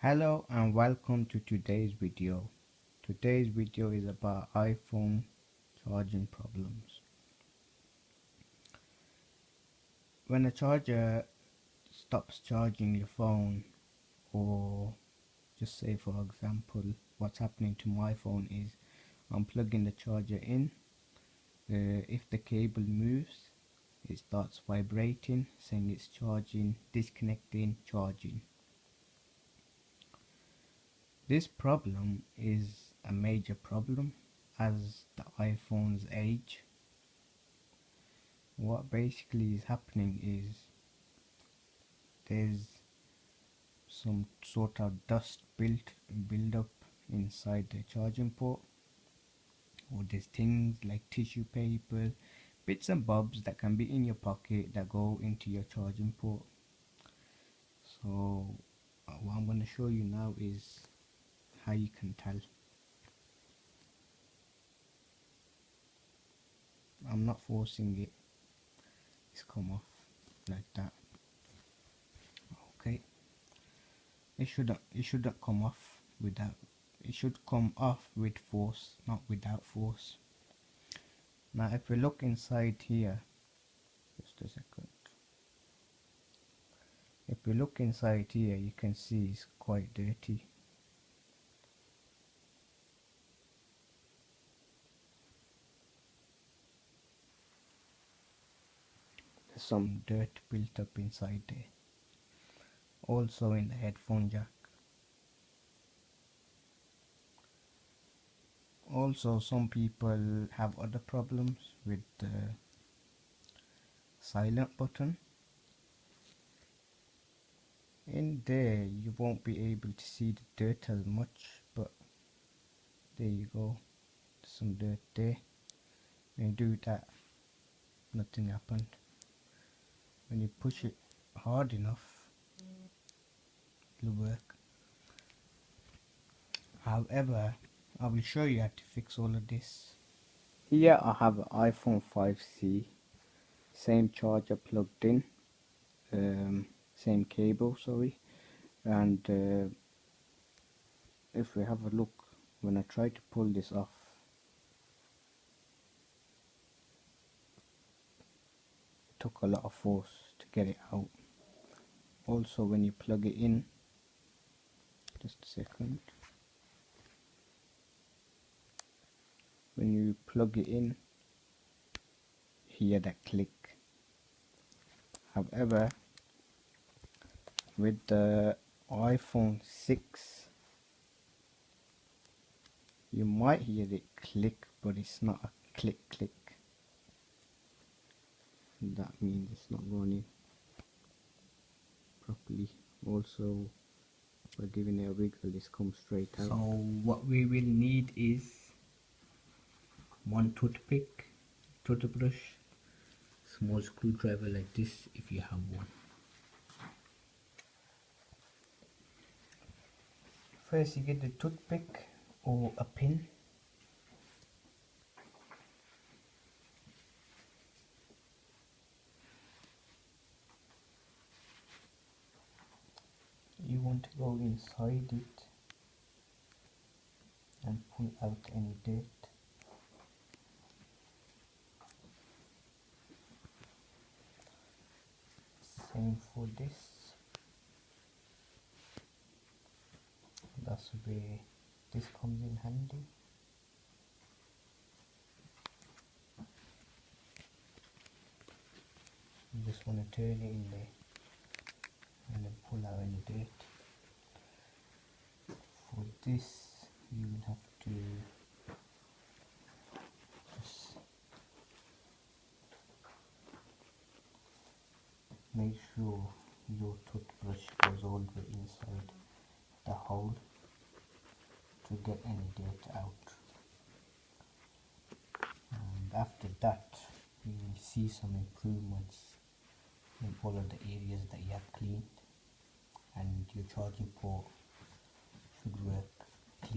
Hello and welcome to today's video. Today's video is about iPhone charging problems. When a charger stops charging your phone, or just say for example what's happening to my phone is I'm plugging the charger in. If the cable moves, it starts vibrating saying it's charging, disconnecting, charging. This problem is a major problem as the iPhones age. What basically is happening is there's some sort of dust build up inside the charging port, or there's things like tissue paper, bits and bobs that can be in your pocket that go into your charging port. So what I'm going to show you now is how you can tell. I'm not forcing it, it's come off like that. Okay, it shouldn't come off without, it should come off with force, not without force. Now if we look inside here, just a second, if we look inside here you can see it's quite dirty. There's some dirt built up inside there, also in the headphone jack. Also some people have other problems with the silent button. In there you won't be able to see the dirt as much, but there you go, there's some dirt there. When you do that, nothing happened. When you push it hard enough, it'll work. However, I will show you how to fix all of this. Here I have an iPhone 5C, same charger plugged in, same cable, sorry, and if we have a look, when I try to pull this off, it took a lot of force to get it out. Also when you plug it in, just a second, when you plug it in, hear that click. However, with the iPhone 6 you might hear it click, but it's not a click. That means it's not going in properly. Also by giving it a wiggle, this comes straight out. So what we will need is one toothpick, toothbrush, small screwdriver like this if you have one. First you get the toothpick or a pin. You want to go inside it and pull out any dirt. Same for this. That's where this comes in handy. You just want to turn it in there and then pull out any dirt. For this you will have to just make sure your toothbrush goes all the way inside the hole to get any dirt out. And after that you will see some improvements in all of the areas that you have cleaned, and your charging port should work